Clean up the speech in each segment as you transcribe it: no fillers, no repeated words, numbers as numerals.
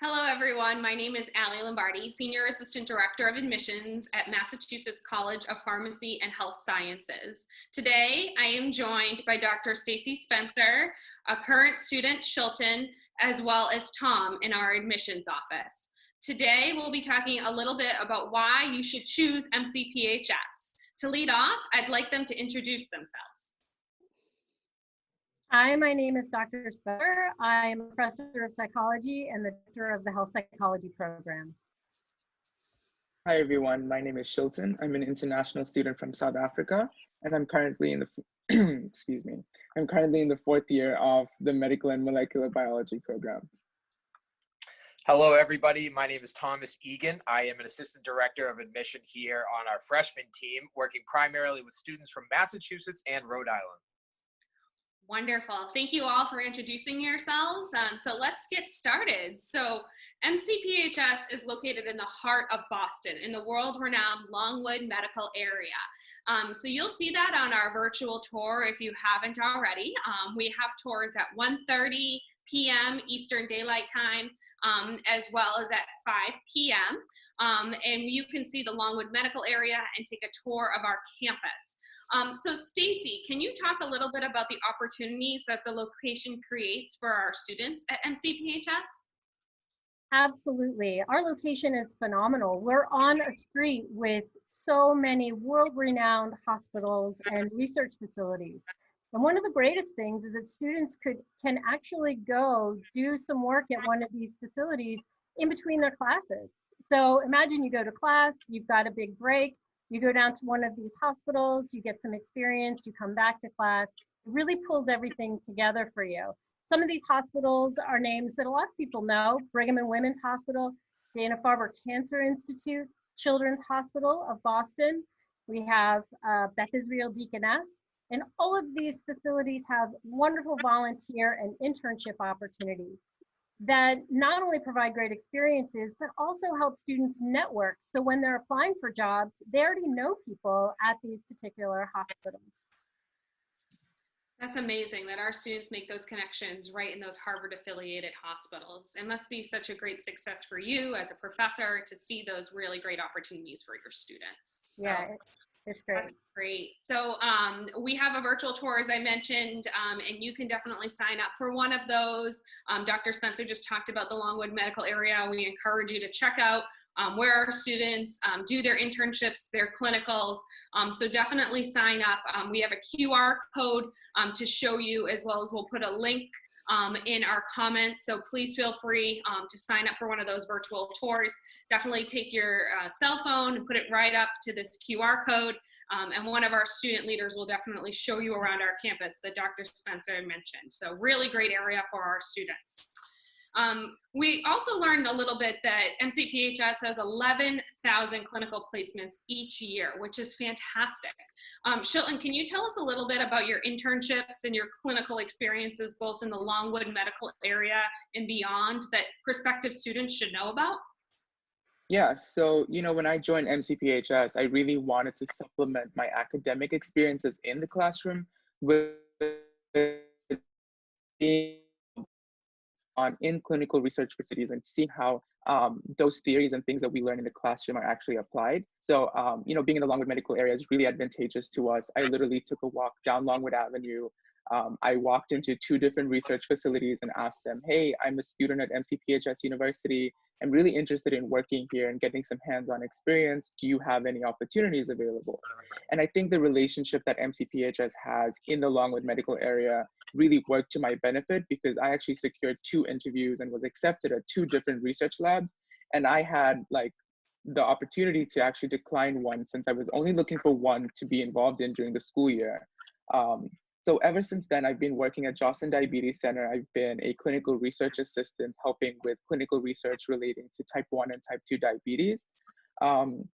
Hello, everyone. My name is Allie Lombardi, Senior Assistant Director of Admissions at Massachusetts College of Pharmacy and Health Sciences. Today, I am joined by Dr. Stacy Spencer, a current student, Shilton, as well as Tom in our admissions office. Today, we'll be talking a little bit about why you should choose MCPHS. To lead off, I'd like them to introduce themselves. Hi, my name is Dr. Spencer. I'm a professor of psychology and the director of the health psychology program. Hi everyone, my name is Shilton. I'm an international student from South Africa, and I'm currently in the excuse me. I'm currently in the 4th year of the medical and molecular biology program. Hello everybody, my name is Thomas Egan. I am an assistant director of admission here on our freshman team, working primarily with students from Massachusetts and Rhode Island. Wonderful. Thank you all for introducing yourselves. So let's get started. So MCPHS is located in the heart of Boston in the world-renowned Longwood medical area. So you'll see that on our virtual tour if you haven't already. We have tours at 1:30 p.m. Eastern Daylight Time, as well as at 5 p.m. And you can see the Longwood medical area and take a tour of our campus. So Stacy, can you talk a little bit about the opportunities that the location creates for our students at MCPHS? Absolutely. Our location is phenomenal. We're on a street with so many world-renowned hospitals and research facilities. And one of the greatest things is that students can actually go do some work at one of these facilities in between their classes. So imagine you go to class, you've got a big break, you go down to one of these hospitals, you get some experience, you come back to class. It really pulls everything together for you. Some of these hospitals are names that a lot of people know: Brigham and Women's Hospital, Dana-Farber Cancer Institute, Children's Hospital of Boston. We have Beth Israel Deaconess. And all of these facilities have wonderful volunteer and internship opportunities that not only provide great experiences, but also help students network. So when they're applying for jobs, they already know people at these particular hospitals. That's amazing that our students make those connections right in those Harvard-affiliated hospitals. It must be such a great success for you as a professor to see those really great opportunities for your students. So, yeah, it's great. That's great. So we have a virtual tour, as I mentioned, and you can definitely sign up for one of those. Dr. Spencer just talked about the Longwood medical area. We encourage you to check out where our students do their internships, their clinicals. So definitely sign up. We have a QR code to show you, as well as we'll put a link in our comments. So please feel free to sign up for one of those virtual tours. Definitely take your cell phone and put it right up to this QR code. And one of our student leaders will definitely show you around our campus that Dr. Spencer mentioned. So really great area for our students. We also learned a little bit that MCPHS has 11,000 clinical placements each year, which is fantastic. Shilton, can you tell us a little bit about your internships and your clinical experiences, both in the Longwood medical area and beyond, that prospective students should know about? Yeah, so, when I joined MCPHS, I really wanted to supplement my academic experiences in the classroom with being in clinical research facilities and seeing how those theories and things that we learn in the classroom are actually applied. So, being in the Longwood medical area is really advantageous to us. I literally took a walk down Longwood Avenue. I walked into 2 different research facilities and asked them, hey, I'm a student at MCPHS University. I'm really interested in working here and getting some hands-on experience. Do you have any opportunities available? And I think the relationship that MCPHS has in the Longwood medical area really worked to my benefit, because I actually secured 2 interviews and was accepted at 2 different research labs. And I had the opportunity to actually decline one, since I was only looking for one to be involved in during the school year. So ever since then, I've been working at Joslin Diabetes Center. I've been a clinical research assistant helping with clinical research relating to type 1 and type 2 diabetes. And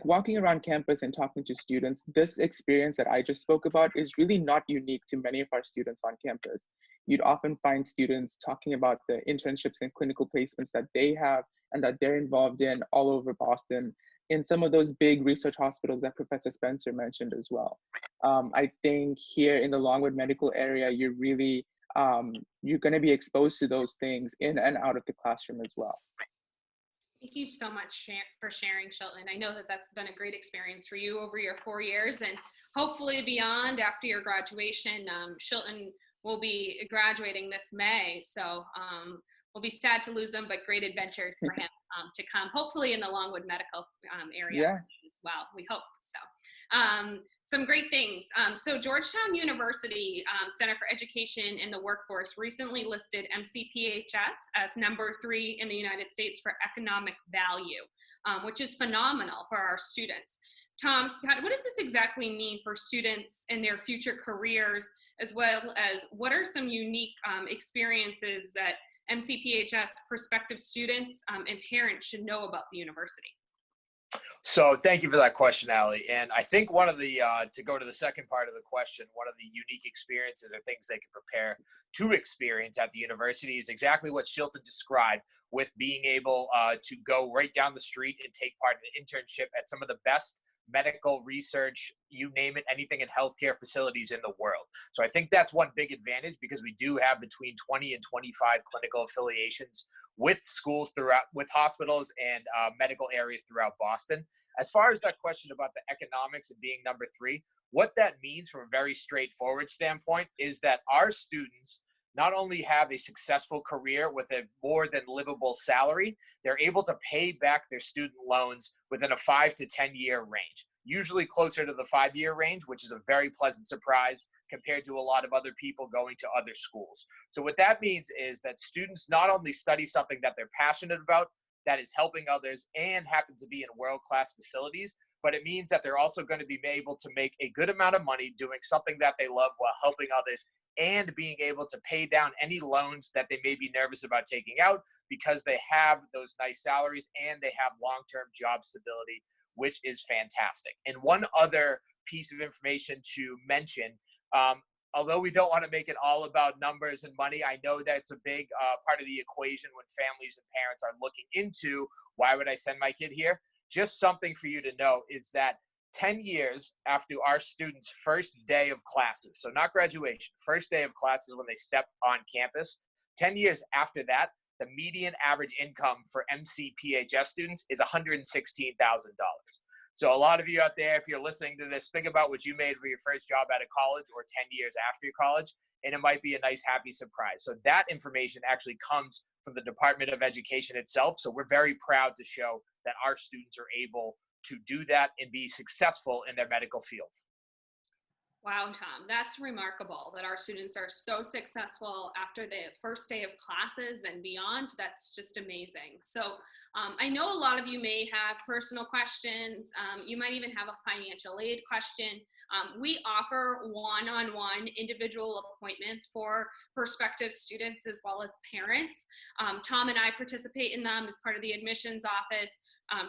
walking around campus and talking to students, this experience that I just spoke about is really not unique to many of our students on campus. You'd often find students talking about the internships and clinical placements that they have and that they're involved in all over Boston, in some of those big research hospitals that Professor Spencer mentioned as well. I think here in the Longwood medical area, you're really you're going to be exposed to those things in and out of the classroom as well. Thank you so much for sharing, Shilton. I know that that's been a great experience for you over your 4 years, and hopefully beyond after your graduation. Shilton will be graduating this May, so we'll be sad to lose him, but great adventures for him to come, hopefully in the Longwood Medical area as well. We hope so. Some great things. So Georgetown University Center for Education in the Workforce recently listed MCPHS as #3 in the United States for economic value, which is phenomenal for our students. Tom, what does this exactly mean for students and their future careers, as well as what are some unique experiences that MCPHS prospective students and parents should know about the university? So thank you for that question, Allie. And I think one of the, to go to the second part of the question, one of the unique experiences or things they can prepare to experience at the university is exactly what Shilton described, with being able to go right down the street and take part in an internship at some of the best medical research, you name it, anything in healthcare facilities in the world. So I think that's one big advantage, because we do have between 20 and 25 clinical affiliations with schools throughout, with hospitals and medical areas throughout Boston. As far as that question about the economics and being #3, what that means from a very straightforward standpoint is that our students not only have a successful career with a more than livable salary, they're able to pay back their student loans within a 5 to 10 year range, usually closer to the 5-year range, which is a very pleasant surprise compared to a lot of other people going to other schools. So what that means is that students not only study something that they're passionate about, that is helping others and happen to be in world-class facilities, but it means that they're also going to be able to make a good amount of money doing something that they love while helping others, and being able to pay down any loans that they may be nervous about taking out, because they have those nice salaries and they have long-term job stability, which is fantastic. And one other piece of information to mention, although we don't want to make it all about numbers and money, I know that it's a big part of the equation when families and parents are looking into, why would I send my kid here? Just something for you to know is that 10 years after our students' first day of classes, so not graduation, first day of classes when they step on campus, 10 years after that, the median average income for MCPHS students is $116,000. So a lot of you out there, if you're listening to this, think about what you made for your first job out of college or 10 years after your college, and it might be a nice, happy surprise. So that information actually comes from the Department of Education itself. So we're very proud to show that our students are able to do that and be successful in their medical fields. Wow, Tom, that's remarkable that our students are so successful after the first day of classes and beyond. That's just amazing. So I know a lot of you may have personal questions. You might even have a financial aid question. We offer one-on-one individual appointments for prospective students as well as parents. Tom and I participate in them as part of the admissions office.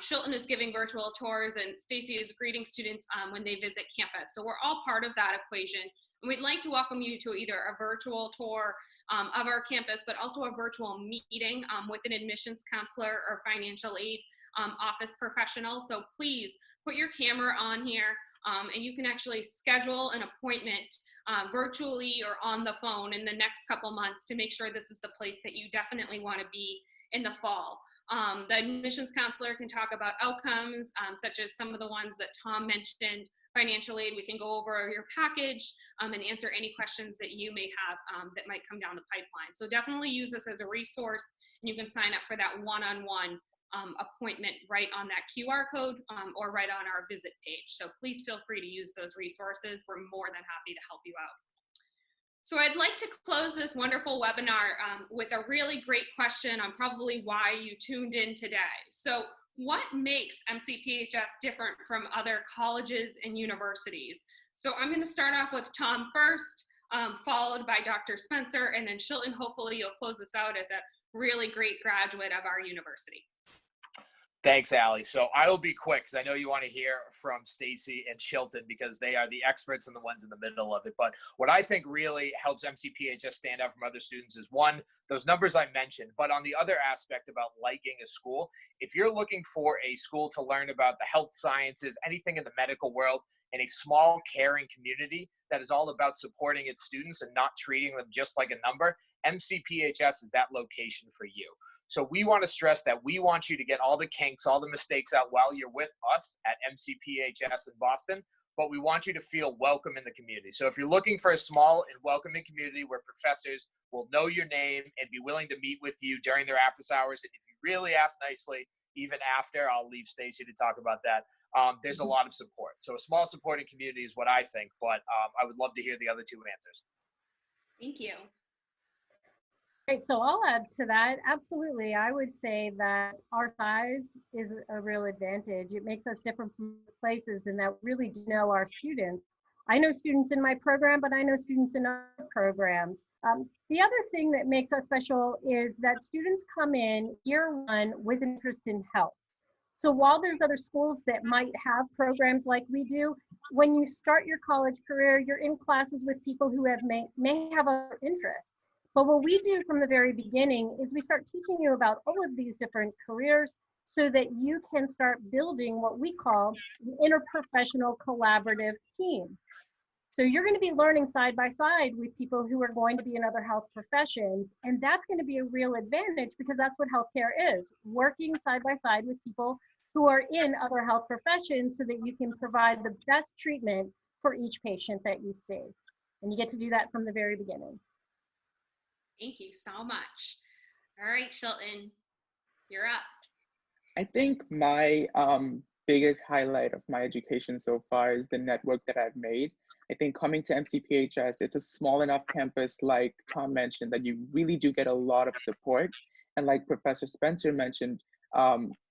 Shilton is giving virtual tours, and Stacy is greeting students when they visit campus. So we're all part of that equation. And we'd like to welcome you to either a virtual tour of our campus, but also a virtual meeting with an admissions counselor or financial aid office professional. So please put your camera on here, and you can actually schedule an appointment virtually or on the phone in the next couple months to make sure this is the place that you definitely want to be in the fall. The admissions counselor can talk about outcomes, such as some of the ones that Tom mentioned. Financial aid, we can go over your package and answer any questions that you may have that might come down the pipeline. So definitely use this as a resource, and you can sign up for that one-on-one appointment right on that QR code or right on our visit page. So please feel free to use those resources. We're more than happy to help you out. So I'd like to close this wonderful webinar with a really great question on probably why you tuned in today. So what makes MCPHS different from other colleges and universities? So I'm going to start off with Tom first, followed by Dr. Spencer, and then Shilton, hopefully you'll close this out as a really great graduate of our university. Thanks, Allie. So I will be quick because I know you want to hear from Stacy and Shilton because they are the experts and the ones in the middle of it. But what I think really helps MCPHS stand out from other students is, one, those numbers I mentioned. But on the other aspect about liking a school, if you're looking for a school to learn about the health sciences, anything in the medical world, in a small, caring community that is all about supporting its students and not treating them just like a number, MCPHS is that location for you. So we want to stress that we want you to get all the kinks, all the mistakes out while you're with us at MCPHS in Boston, but we want you to feel welcome in the community. So if you're looking for a small and welcoming community where professors will know your name and be willing to meet with you during their office hours, and if you really ask nicely, even after, I'll leave Stacy to talk about that, there's a lot of support. So a small supporting community is what I think, but I would love to hear the other two answers. Thank you. Right, so I'll add to that. Absolutely. I would say that our size is a real advantage. It makes us different from places in that we really do know our students. I know students in my program, but I know students in other programs. The other thing that makes us special is that students come in year one with interest in health. So while there's other schools that might have programs like we do, when you start your college career, you're in classes with people who may have other interests. But what we do from the very beginning is we start teaching you about all of these different careers so that you can start building what we call an interprofessional collaborative team. So you're going to be learning side by side with people who are going to be in other health professions. And that's going to be a real advantage because that's what healthcare is, working side by side with people who are in other health professions so that you can provide the best treatment for each patient that you see. And you get to do that from the very beginning. Thank you so much. All right, Shilton, you're up. I think my biggest highlight of my education so far is the network that I've made. I think coming to MCPHS, it's a small enough campus, like Tom mentioned, that you really do get a lot of support. And like Professor Spencer mentioned,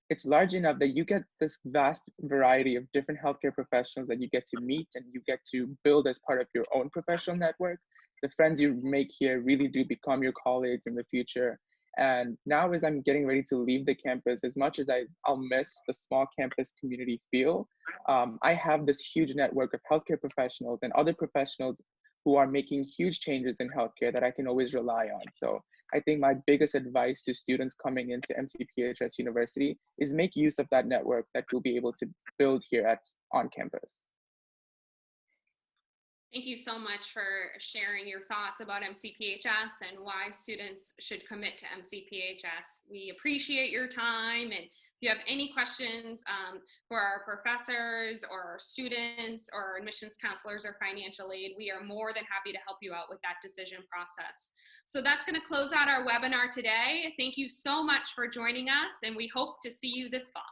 it's large enough that you get this vast variety of different healthcare professionals that you get to meet and you get to build as part of your own professional network. The friends you make here really do become your colleagues in the future. And now as I'm getting ready to leave the campus, as much as I'll miss the small campus community feel, I have this huge network of healthcare professionals and other professionals who are making huge changes in healthcare that I can always rely on. So I think my biggest advice to students coming into MCPHS University is make use of that network that you'll be able to build here on campus. Thank you so much for sharing your thoughts about MCPHS and why students should commit to MCPHS. We appreciate your time, and if you have any questions for our professors or our students or our admissions counselors or financial aid, we are more than happy to help you out with that decision process. So that's going to close out our webinar today. Thank you so much for joining us, and we hope to see you this fall.